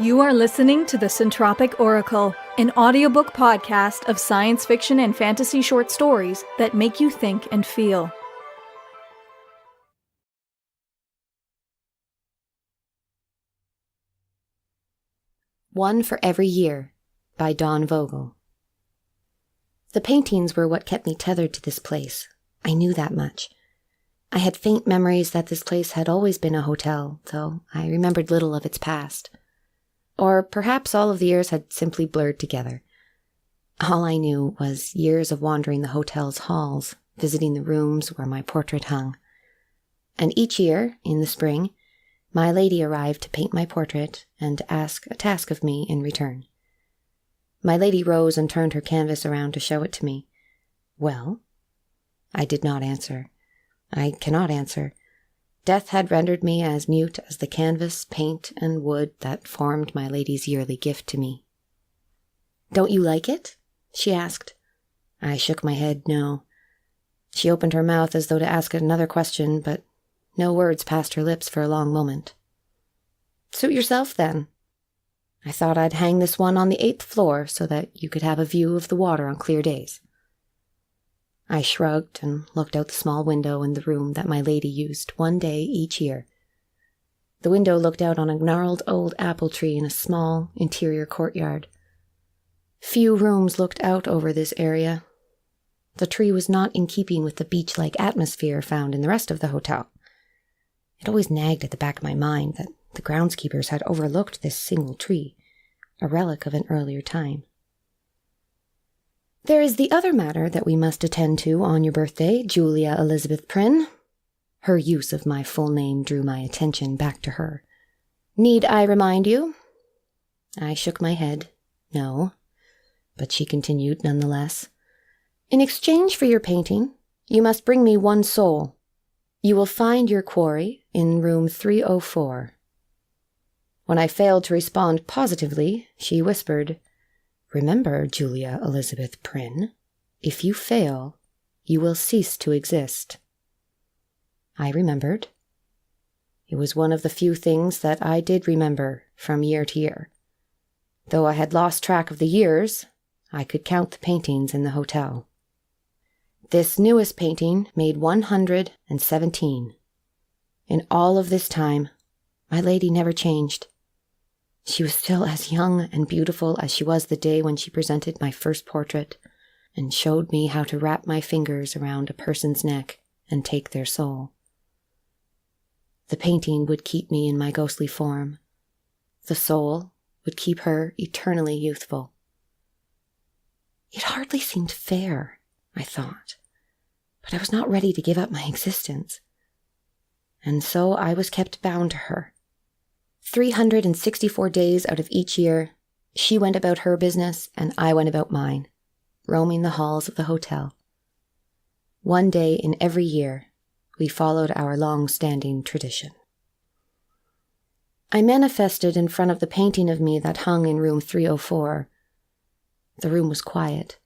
You are listening to the Centropic Oracle, an audiobook podcast of science fiction and fantasy short stories that make you think and feel. One for Every Year by Vogel. The paintings were what kept me tethered to this place. I knew that much. I had faint memories that this place had always been a hotel, though I remembered little of its past. Or perhaps all of the years had simply blurred together. All I knew was years of wandering the hotel's halls, visiting the rooms where my portrait hung. And each year, in the spring, my lady arrived to paint my portrait and ask a task of me in return. My lady rose and turned her canvas around to show it to me. Well? I did not answer. I cannot answer. Death had rendered me as mute as the canvas, paint, and wood that formed my lady's yearly gift to me. "Don't you like it?" she asked. I shook my head no. She opened her mouth as though to ask another question, but no words passed her lips for a long moment. "Suit yourself, then. I thought I'd hang this one on the 8th floor so that you could have a view of the water on clear days." I shrugged and looked out the small window in the room that my lady used one day each year. The window looked out on a gnarled old apple tree in a small interior courtyard. Few rooms looked out over this area. The tree was not in keeping with the beach-like atmosphere found in the rest of the hotel. It always nagged at the back of my mind that the groundskeepers had overlooked this single tree, a relic of an earlier time. "There is the other matter that we must attend to on your birthday, Julia Elizabeth Prynne." Her use of my full name drew my attention back to her. "Need I remind you?" I shook my head. No. But she continued nonetheless. "In exchange for your painting, you must bring me one soul. You will find your quarry in room 304. When I failed to respond positively, she whispered, "Remember, Julia Elizabeth Prynne, if you fail, you will cease to exist." I remembered. It was one of the few things that I did remember from year to year. Though I had lost track of the years, I could count the paintings in the hotel. This newest painting made 117. In all of this time, my lady never changed. She was still as young and beautiful as she was the day when she presented my first portrait and showed me how to wrap my fingers around a person's neck and take their soul. The painting would keep me in my ghostly form. The soul would keep her eternally youthful. It hardly seemed fair, I thought, but I was not ready to give up my existence. And so I was kept bound to her. 364 days out of each year, she went about her business and I went about mine, roaming the halls of the hotel. One day in every year, we followed our long-standing tradition. I manifested in front of the painting of me that hung in room 304. The room was quiet,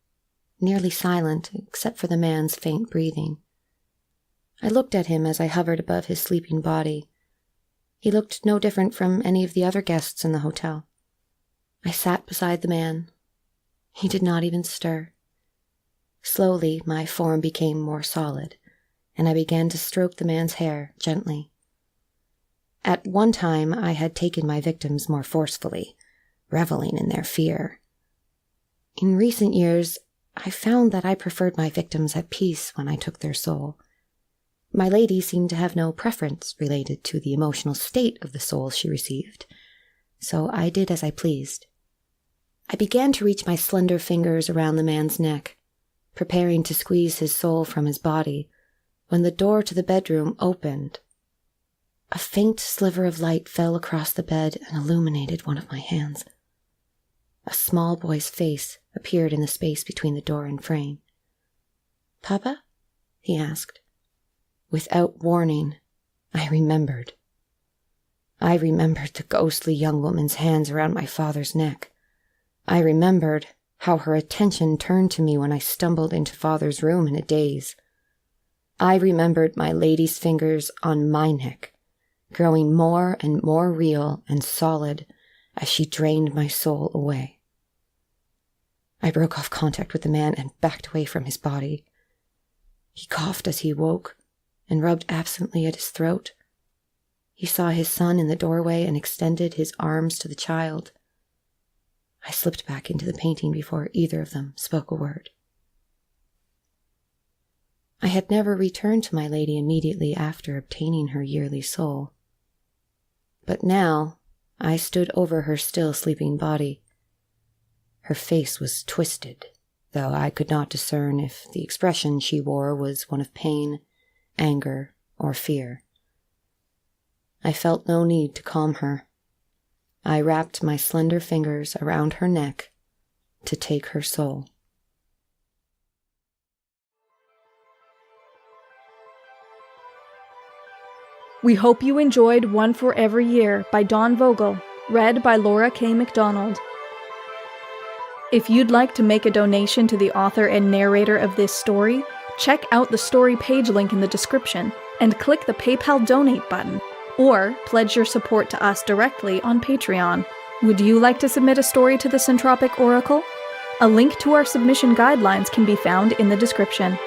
nearly silent except for the man's faint breathing. I looked at him as I hovered above his sleeping body. He looked no different from any of the other guests in the hotel. I sat beside the man. He did not even stir. Slowly, my form became more solid, and I began to stroke the man's hair gently. At one time, I had taken my victims more forcefully, reveling in their fear. In recent years, I found that I preferred my victims at peace when I took their soul. My lady seemed to have no preference related to the emotional state of the soul she received, so I did as I pleased. I began to reach my slender fingers around the man's neck, preparing to squeeze his soul from his body, when the door to the bedroom opened. A faint sliver of light fell across the bed and illuminated one of my hands. A small boy's face appeared in the space between the door and frame. "Papa?" he asked. Without warning, I remembered. I remembered the ghostly young woman's hands around my father's neck. I remembered how her attention turned to me when I stumbled into father's room in a daze. I remembered my lady's fingers on my neck, growing more and more real and solid as she drained my soul away. I broke off contact with the man and backed away from his body. He coughed as he woke and rubbed absently at his throat. He saw his son in the doorway and extended his arms to the child. I slipped back into the painting before either of them spoke a word. I had never returned to my lady immediately after obtaining her yearly soul. But now I stood over her still sleeping body. Her face was twisted, though I could not discern if the expression she wore was one of pain, anger, or fear. I felt no need to calm her. I wrapped my slender fingers around her neck to take her soul. We hope you enjoyed One for Every Year by Don Vogel, read by Laura K. MacDonald. If you'd like to make a donation to the author and narrator of this story, check out the story page link in the description and click the PayPal donate button, or pledge your support to us directly on Patreon. Would you like to submit a story to the Centropic Oracle? A link to our submission guidelines can be found in the description.